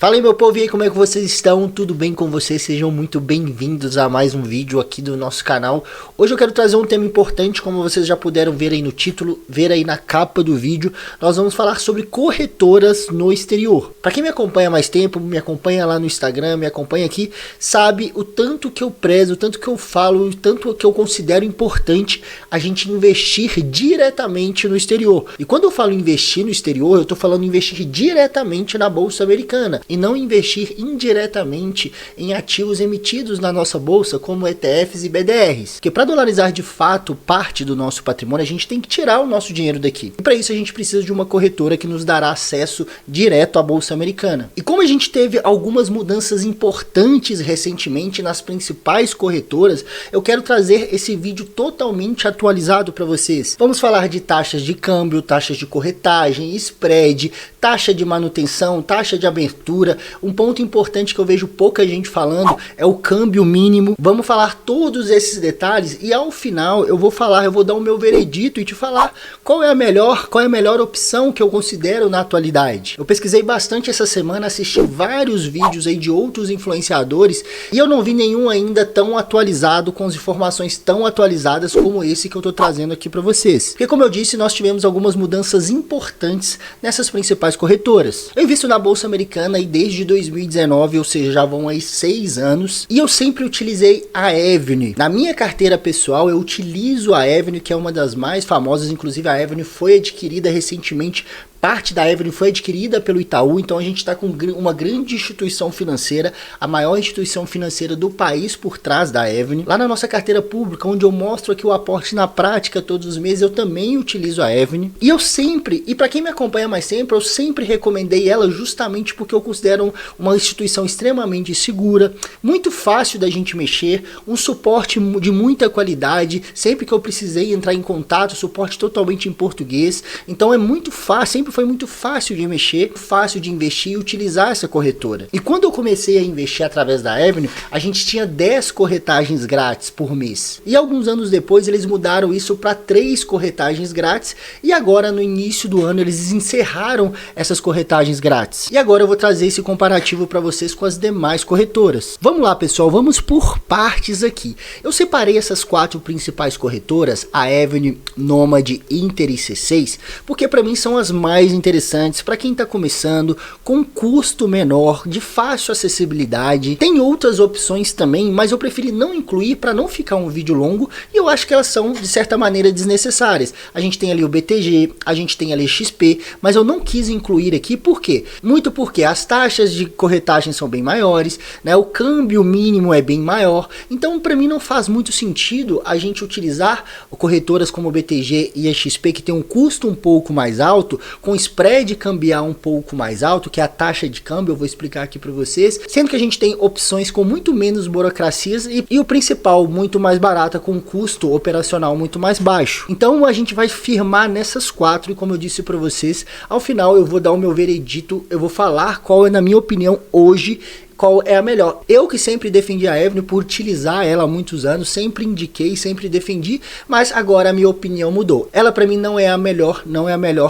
Fala aí meu povo, e aí, como é que vocês estão? Tudo bem com vocês? Sejam muito bem-vindos a mais um vídeo aqui do nosso canal. Hoje eu quero trazer um tema importante, como vocês já puderam ver aí no título, ver aí na capa do vídeo. Nós vamos falar sobre corretoras no exterior. Para quem me acompanha há mais tempo, me acompanha lá no Instagram, me acompanha aqui, sabe o tanto que eu prezo, o tanto que eu falo, o tanto que eu considero importante a gente investir diretamente no exterior. E quando eu falo investir no exterior, eu estou falando investir diretamente na Bolsa Americana. E não investir indiretamente em ativos emitidos na nossa bolsa, como ETFs e BDRs. Porque para dolarizar de fato parte do nosso patrimônio, a gente tem que tirar o nosso dinheiro daqui. E para isso a gente precisa de uma corretora que nos dará acesso direto à Bolsa Americana. E como a gente teve algumas mudanças importantes recentemente nas principais corretoras, eu quero trazer esse vídeo totalmente atualizado para vocês. Vamos falar de taxas de câmbio, taxas de corretagem, spread, taxa de manutenção, taxa de abertura. Um ponto importante que eu vejo pouca gente falando é o câmbio mínimo. Vamos falar todos esses detalhes e ao final eu vou dar o meu veredito e te falar qual é a melhor opção que eu considero na atualidade. Eu pesquisei bastante essa semana, assisti vários vídeos aí de outros influenciadores e eu não vi nenhum ainda tão atualizado, com as informações tão atualizadas como esse que eu tô trazendo aqui para vocês. Porque como eu disse, nós tivemos algumas mudanças importantes nessas principais corretoras. Eu invisto na Bolsa Americana aí desde 2019, ou seja, já vão aí 6 anos, e eu sempre utilizei a Avenue. Na minha carteira pessoal, eu utilizo a Avenue, que é uma das mais famosas, inclusive a Avenue foi adquirida recentemente. Parte da Avenue foi adquirida pelo Itaú, então a gente está com uma grande instituição financeira, a maior instituição financeira do país por trás da Avenue. Lá na nossa carteira pública, onde eu mostro aqui o aporte na prática todos os meses, eu também utilizo a Avenue. E eu sempre, e para quem me acompanha mais sempre, eu sempre recomendei ela justamente porque eu considero uma instituição extremamente segura, muito fácil da gente mexer, um suporte de muita qualidade, sempre que eu precisei entrar em contato, suporte totalmente em português, então é muito fácil, sempre foi muito fácil de mexer, fácil de investir e utilizar essa corretora. E quando eu comecei a investir através da Avenue, a gente tinha 10 corretagens grátis por mês. E alguns anos depois eles mudaram isso para 3 corretagens grátis e agora no início do ano eles encerraram essas corretagens grátis. E agora eu vou trazer esse comparativo para vocês com as demais corretoras. Vamos lá pessoal, vamos por partes aqui. Eu separei essas 4 principais corretoras, a Avenue, Nomad, Inter e C6, porque para mim são as mais interessantes para quem está começando, com custo menor, de fácil acessibilidade. Tem outras opções também, mas eu preferi não incluir para não ficar um vídeo longo e eu acho que elas são de certa maneira desnecessárias. A gente tem ali o BTG, a gente tem ali XP, mas eu não quis incluir aqui, por quê? Muito porque as taxas de corretagem são bem maiores, né? O câmbio mínimo é bem maior, então para mim não faz muito sentido a gente utilizar corretoras como o BTG e a XP, que tem um custo um pouco mais alto, com spread cambiar um pouco mais alto, que é a taxa de câmbio, eu vou explicar aqui para vocês, sendo que a gente tem opções com muito menos burocracias e o principal, muito mais barata, com custo operacional muito mais baixo. Então a gente vai firmar nessas 4 e como eu disse para vocês, ao final eu vou dar o meu veredito, eu vou falar qual é, na minha opinião, hoje, qual é a melhor. Eu que sempre defendi a Avenue por utilizar ela há muitos anos, sempre indiquei, sempre defendi, mas agora a minha opinião mudou. Ela para mim não é a melhor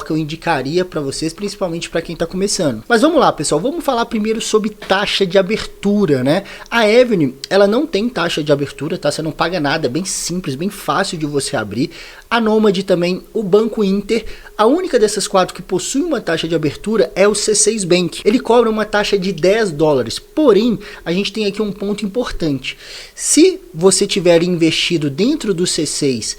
que eu indicaria para vocês, principalmente para quem está começando. Mas vamos lá pessoal, vamos falar primeiro sobre taxa de abertura, né? A Avenue, ela não tem taxa de abertura, tá? Você não paga nada, é bem simples, bem fácil de você abrir. A Nomad também, o Banco Inter, a única dessas 4 que possui uma taxa de abertura é o C6 Bank. Ele cobra uma taxa de $10. Porém, a gente tem aqui um ponto importante. Se você tiver investido dentro do C6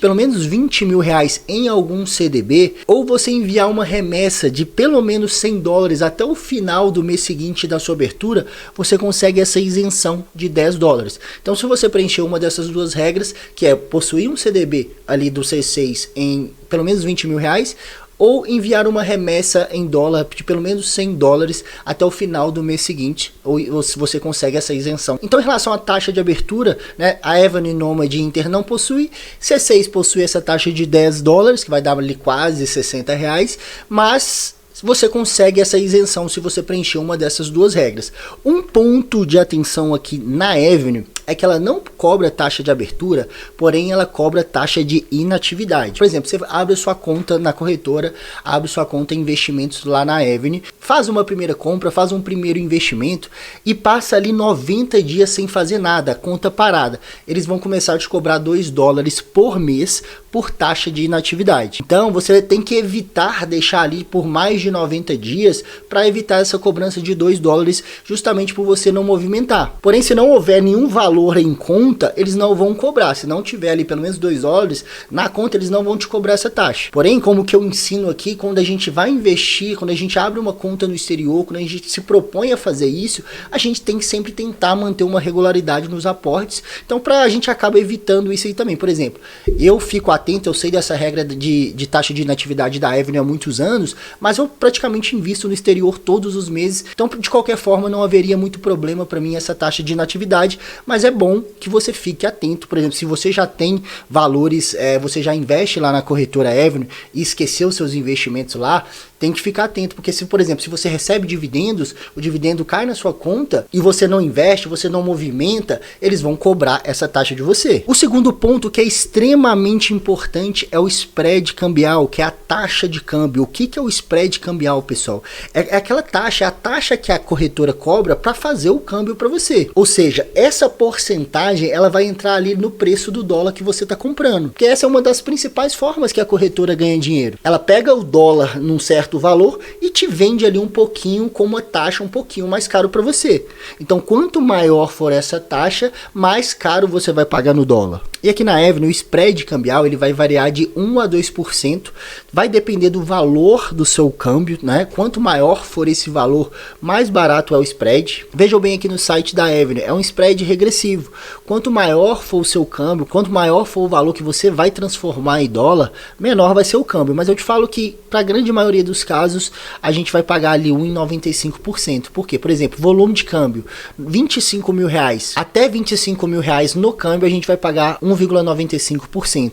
pelo menos 20 mil reais em algum CDB, ou você enviar uma remessa de pelo menos $100 até o final do mês seguinte da sua abertura, você consegue essa isenção de $10. Então, se você preencher uma dessas 2 regras, que é possuir um CDB ali do C6 em pelo menos 20 mil reais, ou enviar uma remessa em dólar de pelo menos $100 até o final do mês seguinte, ou se você consegue essa isenção. Então, em relação à taxa de abertura, né, a Avenue, Nomad e Inter não possui, C6 possui essa taxa de $10, que vai dar ali quase R$60, mas você consegue essa isenção se você preencher uma dessas 2 regras. Um ponto de atenção aqui na Avenue é que ela não cobra taxa de abertura, porém ela cobra taxa de inatividade. Por exemplo, você abre sua conta na corretora, abre sua conta em investimentos lá na Avenue, faz uma primeira compra, faz um primeiro investimento e passa ali 90 dias sem fazer nada, conta parada. Eles vão começar a te cobrar $2 por mês por taxa de inatividade. Então você tem que evitar deixar ali por mais de 90 dias para evitar essa cobrança de $2 justamente por você não movimentar. Porém, se não houver nenhum valor em conta, eles não vão cobrar. Se não tiver ali pelo menos $2 na conta, eles não vão te cobrar essa taxa. Porém, como que eu ensino aqui, quando a gente vai investir, quando a gente abre uma conta no exterior, quando a gente se propõe a fazer isso, a gente tem que sempre tentar manter uma regularidade nos aportes. Então, a gente acaba evitando isso aí também. Por exemplo, eu fico atento, eu sei dessa regra de taxa de inatividade da Avenue há muitos anos, mas eu praticamente invisto no exterior todos os meses, então de qualquer forma não haveria muito problema para mim essa taxa de inatividade, mas é bom que você fique atento. Por exemplo, se você já tem valores, você já investe lá na corretora Avenue e esqueceu seus investimentos lá, tem que ficar atento, porque se, por exemplo, se você recebe dividendos, o dividendo cai na sua conta e você não investe, você não movimenta, eles vão cobrar essa taxa de você. O segundo ponto que é extremamente importante é o spread cambial, que é a taxa de câmbio. O que é o spread cambial, pessoal? É aquela taxa, a taxa que a corretora cobra para fazer o câmbio para você. Ou seja, essa porcentagem ela vai entrar ali no preço do dólar que você está comprando, porque essa é uma das principais formas que a corretora ganha dinheiro. Ela pega o dólar num certo valor e te vende ali um pouquinho com uma taxa um pouquinho mais caro para você. Então, quanto maior for essa taxa, mais caro você vai pagar no dólar. E aqui na Avenue, o spread cambial ele vai variar de 1 a 2%, vai depender do valor do seu câmbio, né? Quanto maior for esse valor, mais barato é o spread. Vejam bem aqui no site da Avenue, é um spread regressivo. Quanto maior for o seu câmbio, quanto maior for o valor que você vai transformar em dólar, menor vai ser o câmbio. Mas eu te falo que, para a grande maioria dos casos, a gente vai pagar ali 1,95%. Por quê? Por exemplo, volume de câmbio, R$25 mil. Até R$25 mil no câmbio, a gente vai pagar 1,95%.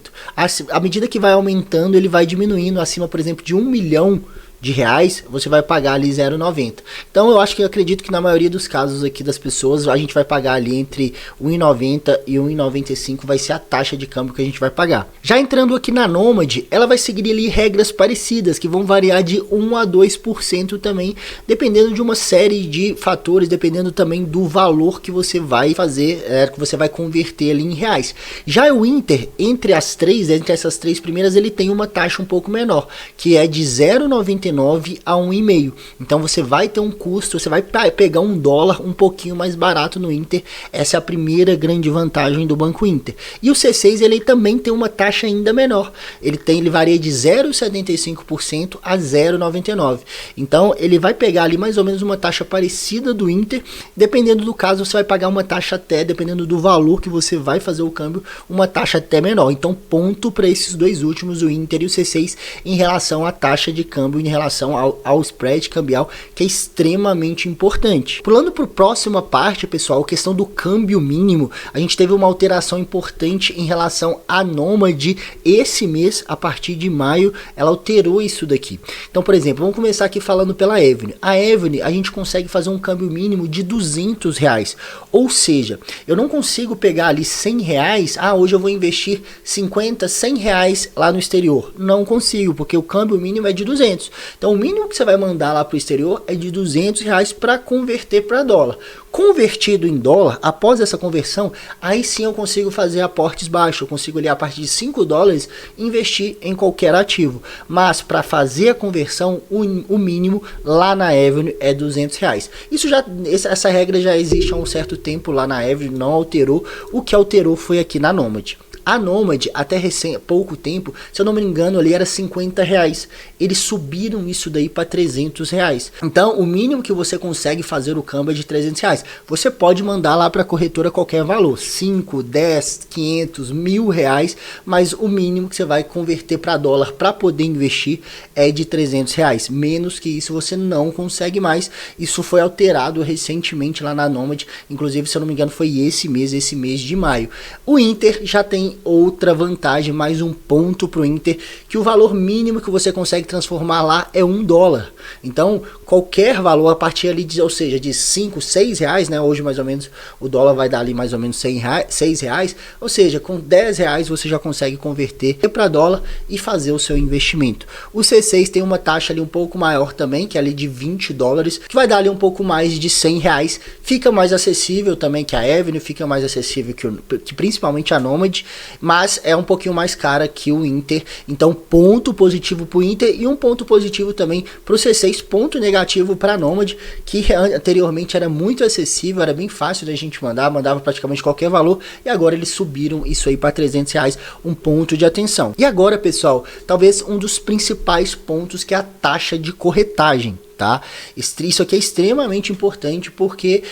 À medida que vai aumentando, ele vai diminuindo acima, por exemplo, de R$1 milhão, você vai pagar ali 0,90. Então eu acredito que na maioria dos casos aqui das pessoas, a gente vai pagar ali entre 1,90 e 1,95 vai ser a taxa de câmbio que a gente vai pagar. Já entrando aqui na Nomad, ela vai seguir ali regras parecidas, que vão variar de 1 a 2% também, dependendo de uma série de fatores, dependendo também do valor que você vai fazer, que você vai converter ali em reais. Já o Inter, entre essas três primeiras, ele tem uma taxa um pouco menor, que é de 0,99 a 1,5. Então você vai ter um custo, você vai pegar um dólar um pouquinho mais barato no Inter. Essa é a primeira grande vantagem do Banco Inter. E o C6 ele também tem uma taxa ainda menor. Ele varia de 0,75% a 0,99. Então ele vai pegar ali mais ou menos uma taxa parecida do Inter. Dependendo do caso, você vai pagar uma taxa até, dependendo do valor que você vai fazer o câmbio, uma taxa até menor. Então ponto para esses dois últimos, o Inter e o C6, em relação à taxa de câmbio, em relação ao spread cambial, que é extremamente importante. Pulando para a próxima parte, pessoal, a questão do câmbio mínimo, a gente teve uma alteração importante em relação à Nomad esse mês. A partir de maio, ela alterou isso daqui. Então, por exemplo, vamos começar aqui falando pela Avenue. A Avenue, a gente consegue fazer um câmbio mínimo de R$200, ou seja, eu não consigo pegar ali R$100, hoje eu vou investir 50, R$100 lá no exterior. Não consigo, porque o câmbio mínimo é de 200. Então o mínimo que você vai mandar lá para o exterior é de R$200 para converter para dólar. Convertido em dólar, após essa conversão, aí sim eu consigo fazer aportes baixos. Eu consigo ali a partir de $5 investir em qualquer ativo. Mas para fazer a conversão, o mínimo lá na Avenue é R$200. Essa regra já existe há um certo tempo lá na Avenue, não alterou. O que alterou foi aqui na Nomad. A Nomad, até pouco tempo, se eu não me engano, ali era R$50. Eles subiram isso daí para R$300. Então, o mínimo que você consegue fazer o câmbio é de R$300. Você pode mandar lá para a corretora qualquer valor, 5, 10, 500, R$1.000, mas o mínimo que você vai converter para dólar para poder investir é de R$300. Menos que isso você não consegue mais. Isso foi alterado recentemente lá na Nomad. Inclusive, se eu não me engano, foi esse mês de maio. O Inter já tem outra vantagem, mais um ponto para o Inter, que o valor mínimo que você consegue transformar lá é $1. Então, qualquer valor a partir ali, ou seja, de 5, 6 reais, né? Hoje mais ou menos o dólar vai dar ali mais ou menos 6 reais, ou seja, com 10 reais você já consegue converter para dólar e fazer o seu investimento. O C6 tem uma taxa ali um pouco maior também, que é ali de $20, que vai dar ali um pouco mais de 100 reais, fica mais acessível também que a Avenue, fica mais acessível que principalmente a Nomad, mas é um pouquinho mais cara que o Inter, então ponto positivo para o Inter e um ponto positivo também para o C6, ponto negativo para a Nomad, que anteriormente era muito acessível, era bem fácil da gente mandava praticamente qualquer valor, e agora eles subiram isso aí para 300 reais, um ponto de atenção. E agora, pessoal, talvez um dos principais pontos, que é a taxa de corretagem. Tá? Isso aqui é extremamente importante porque,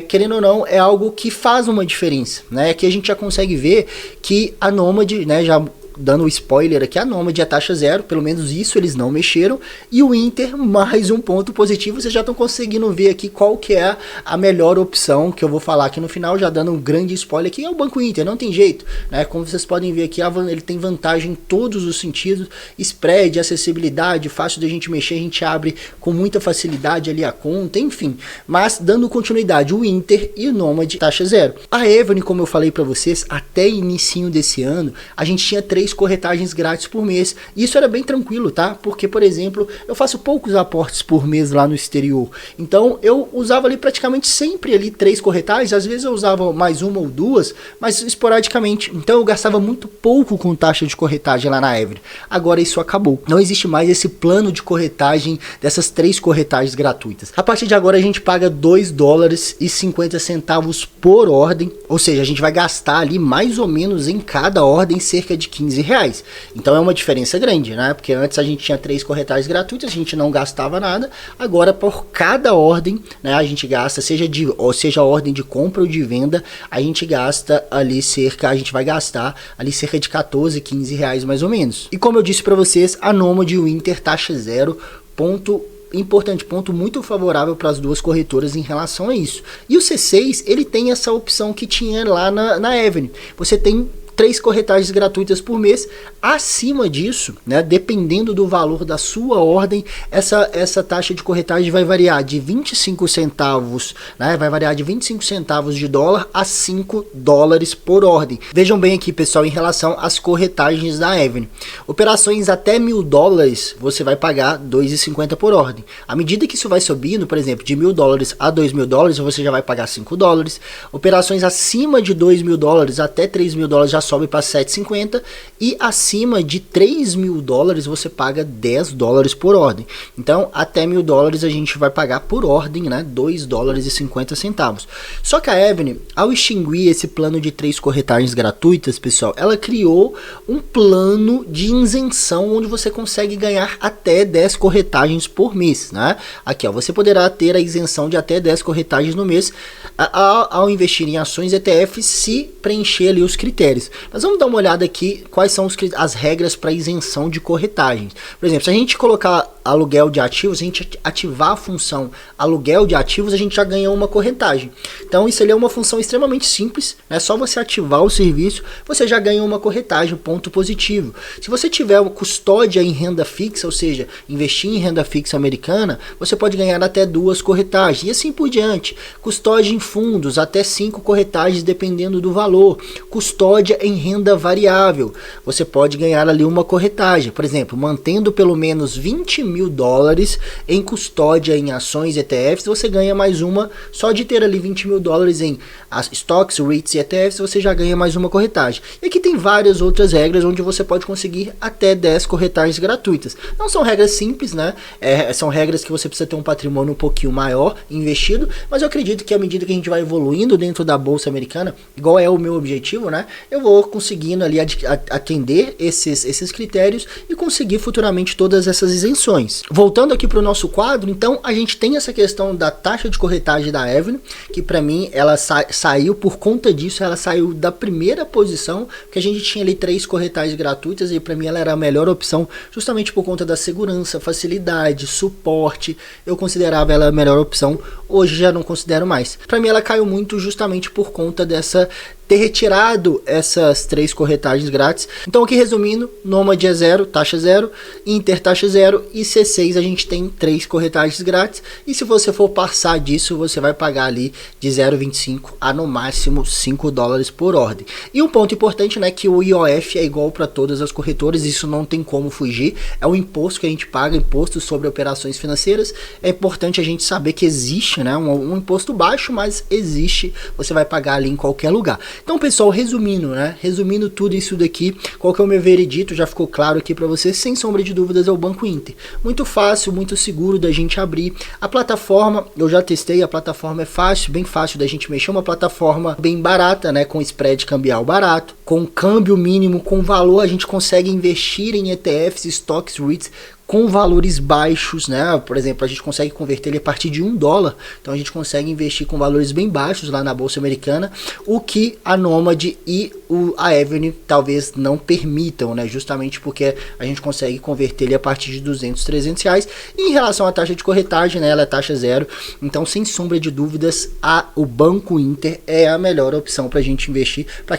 querendo ou não, é algo que faz uma diferença, né? Aqui a gente já consegue ver que a Nomad, né, já dando o spoiler aqui, a Nomad é taxa zero, pelo menos isso eles não mexeram, e o Inter mais um ponto positivo. Vocês já estão conseguindo ver aqui qual que é a melhor opção, que eu vou falar aqui no final, já dando um grande spoiler aqui, é o Banco Inter, não tem jeito, né? Como vocês podem ver aqui, ele tem vantagem em todos os sentidos, spread, acessibilidade, fácil de a gente mexer, a gente abre com muita facilidade ali a conta, enfim, mas dando continuidade, o Inter e o Nomad taxa zero. A Avenue, como eu falei para vocês, até inicinho desse ano, a gente tinha 3 corretagens grátis por mês. Isso era bem tranquilo, tá? Porque, por exemplo, eu faço poucos aportes por mês lá no exterior. Então, eu usava ali praticamente sempre ali 3 corretagens. Às vezes eu usava mais uma ou duas, mas esporadicamente. Então, eu gastava muito pouco com taxa de corretagem lá na Avenue. Agora isso acabou. Não existe mais esse plano de corretagem dessas 3 corretagens gratuitas. A partir de agora, a gente paga $2,50 por ordem. Ou seja, a gente vai gastar ali mais ou menos em cada ordem cerca de $15. Então é uma diferença grande, né? Porque antes a gente tinha 3 corretagens gratuitas, a gente não gastava nada. Agora, por cada ordem, né, a gente gasta, seja ordem de compra ou de venda, a gente gasta ali a gente vai gastar ali cerca de 14, 15 reais mais ou menos. E como eu disse para vocês, a Nomad e o Inter taxa zero, importante, ponto muito favorável para as duas corretoras em relação a isso. E o C6, ele tem essa opção que tinha lá na Avenue. Você tem 3 corretagens gratuitas por mês. Acima disso, né, dependendo do valor da sua ordem, essa taxa de corretagem vai variar de 25 centavos, né, vai variar de 25 centavos de dólar a $5 por ordem. Vejam bem aqui, pessoal, em relação às corretagens da Avenue. Operações até $1.000, você vai pagar $2,50 por ordem. À medida que isso vai subindo, por exemplo, de $1.000 a $2.000, você já vai pagar $5. Operações acima de $2.000 até $3.000 já sobe para $7,50, e acima de $3.000 você paga $10 por ordem. Então até $1.000 a gente vai pagar por ordem, né, $2,50. Só que a Avenue, ao extinguir esse plano de 3 corretagens gratuitas, pessoal, ela criou um plano de isenção onde você consegue ganhar até 10 corretagens por mês, né? Aqui, ó, você poderá ter a isenção de até 10 corretagens no mês ao investir em ações ETF, se preencher ali os critérios. Mas vamos dar uma olhada aqui quais são as regras para isenção de corretagens. Por exemplo, se a gente colocar aluguel de ativos, se a gente ativar a função aluguel de ativos, a gente já ganha uma corretagem. Então isso ali é uma função extremamente simples, é só você ativar o serviço, você já ganha uma corretagem, ponto positivo. Se você tiver uma custódia em renda fixa, ou seja, investir em renda fixa americana, você pode ganhar até 2 corretagens, e assim por diante. Custódia em fundos, até 5 corretagens dependendo do valor. Custódia em renda variável, você pode ganhar ali uma corretagem. Por exemplo, mantendo pelo menos $20.000 em custódia em ações ETFs, você ganha mais uma. Só de ter ali $20.000 em stocks, REITs e ETFs, você já ganha mais uma corretagem. E aqui tem várias outras regras onde você pode conseguir até 10 corretagens gratuitas. Não são regras simples, né? São regras que você precisa ter um patrimônio um pouquinho maior investido, mas eu acredito que à medida que a gente vai evoluindo dentro da bolsa americana, igual é o meu objetivo, né? Eu vou conseguindo ali atender esses critérios e conseguir futuramente todas essas isenções. Voltando aqui para o nosso quadro, então a gente tem essa questão da taxa de corretagem da Avenue, que para mim ela saiu por conta disso, ela saiu da primeira posição, que a gente tinha ali 3 corretagens gratuitas, e para mim ela era a melhor opção, justamente por conta da segurança, facilidade, suporte. Eu considerava ela a melhor opção, hoje já não considero mais. Para mim ela caiu muito justamente por conta ter retirado essas 3 corretagens grátis. Então aqui resumindo, Nomad é 0, taxa 0, Inter taxa 0 e C6 a gente tem 3 corretagens grátis. E se você for passar disso, você vai pagar ali de 0,25 a no máximo $5 por ordem. E um ponto importante, né, que o IOF é igual para todas as corretoras, isso não tem como fugir, é o imposto que a gente paga, imposto sobre operações financeiras. É importante a gente saber que existe, né, um imposto baixo, mas existe, você vai pagar ali em qualquer lugar. Então, pessoal, resumindo, né? Resumindo tudo isso daqui, qual que é o meu veredito? Já ficou claro aqui para vocês, sem sombra de dúvidas, é o Banco Inter. Muito fácil, muito seguro da gente abrir. A plataforma, eu já testei, a plataforma é fácil, bem fácil da gente mexer, uma plataforma bem barata, né? Com spread cambial barato, com câmbio mínimo, com valor, a gente consegue investir em ETFs, stocks, REITs, com valores baixos, né? Por exemplo, a gente consegue converter ele a partir de $1, então a gente consegue investir com valores bem baixos lá na bolsa americana, o que a Nomad e a Avenue talvez não permitam, né? Justamente porque a gente consegue converter ele a partir de 200, 300 reais. E em relação à taxa de corretagem, né? Ela é taxa 0, então sem sombra de dúvidas, o Banco Inter é a melhor opção para a gente investir. Para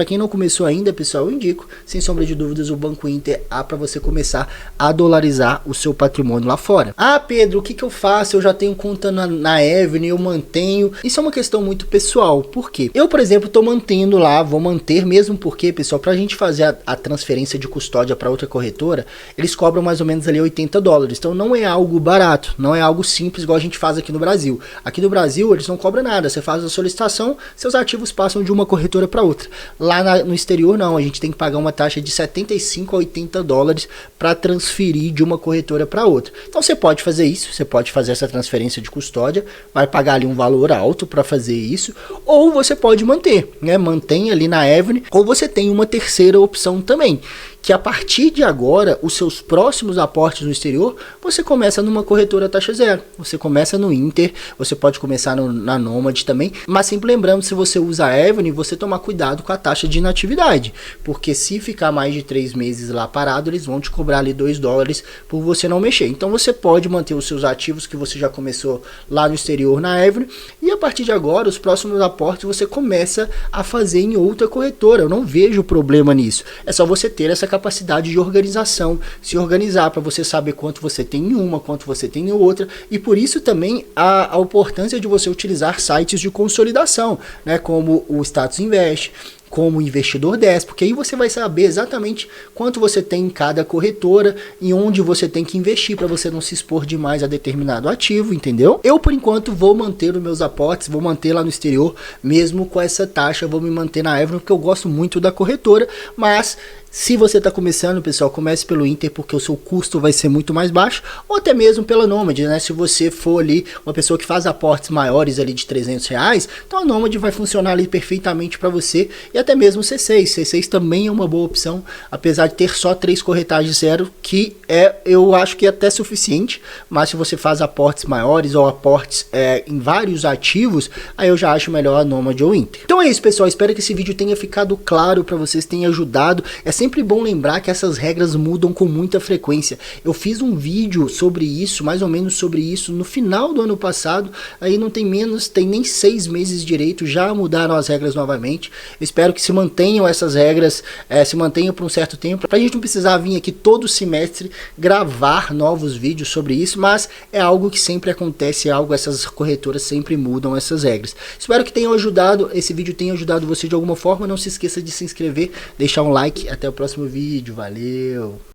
quem não começou ainda, pessoal, eu indico, sem sombra de dúvidas, o Banco Inter para você começar a dolarizar o seu patrimônio lá fora. Ah, Pedro, o que eu faço? Eu já tenho conta na Avenue, eu mantenho. Isso é uma questão muito pessoal. Por quê? Eu, por exemplo, estou mantendo lá, vou manter mesmo porque, pessoal, para a gente fazer a transferência de custódia para outra corretora, eles cobram mais ou menos ali $80. Então não é algo barato, não é algo simples igual a gente faz aqui no Brasil. Aqui no Brasil eles não cobram nada, você faz a solicitação, seus ativos passam de uma corretora para outra. Lá no exterior não, a gente tem que pagar uma taxa de $75 a $80 para transferir de uma corretora para outra. Então você pode fazer isso, você pode fazer essa transferência de custódia, vai pagar ali um valor alto para fazer isso, ou você pode manter, né? Mantém ali na Avenue, ou você tem uma terceira opção também, que a partir de agora, os seus próximos aportes no exterior, você começa numa corretora taxa 0. Você começa no Inter, você pode começar na Nomad também, mas sempre lembrando, se você usa a Avenue, você tomar cuidado com a taxa de inatividade, porque se ficar mais de 3 meses lá parado, eles vão te cobrar ali $2 por você não mexer. Então você pode manter os seus ativos que você já começou lá no exterior na Avenue, e a partir de agora, os próximos aportes você começa a fazer em outra corretora. Eu não vejo problema nisso. É só você ter essa capacidade de organização, se organizar para você saber quanto você tem em uma, quanto você tem em outra, e por isso também a importância de você utilizar sites de consolidação, né, como o Status Invest, como o Investidor 10, porque aí você vai saber exatamente quanto você tem em cada corretora e onde você tem que investir para você não se expor demais a determinado ativo, entendeu? Eu, por enquanto, vou manter os meus aportes, vou manter lá no exterior, mesmo com essa taxa, vou me manter na Avenue, porque eu gosto muito da corretora, mas se você está começando, pessoal, comece pelo Inter, porque o seu custo vai ser muito mais baixo, ou até mesmo pela Nomad, né? Se você for ali uma pessoa que faz aportes maiores ali de R$300, então a Nomad vai funcionar ali perfeitamente para você, e até mesmo o C6. C6 também é uma boa opção, apesar de ter só 3 corretagens 0, que eu acho que é até suficiente, mas se você faz aportes maiores ou aportes em vários ativos, aí eu já acho melhor a Nomad ou Inter. Então é isso, pessoal, espero que esse vídeo tenha ficado claro para vocês, tenha ajudado. É sempre bom lembrar que essas regras mudam com muita frequência. Eu fiz um vídeo sobre isso, mais ou menos sobre isso, no final do ano passado, aí não tem nem 6 meses direito, já mudaram as regras novamente. Eu espero que se mantenham essas regras, se mantenham por um certo tempo, para a gente não precisar vir aqui todo semestre gravar novos vídeos sobre isso, mas é algo que sempre acontece, essas corretoras sempre mudam essas regras. Espero que tenham ajudado, esse vídeo tenha ajudado você de alguma forma. Não se esqueça de se inscrever, deixar um like. Até o próximo vídeo, valeu!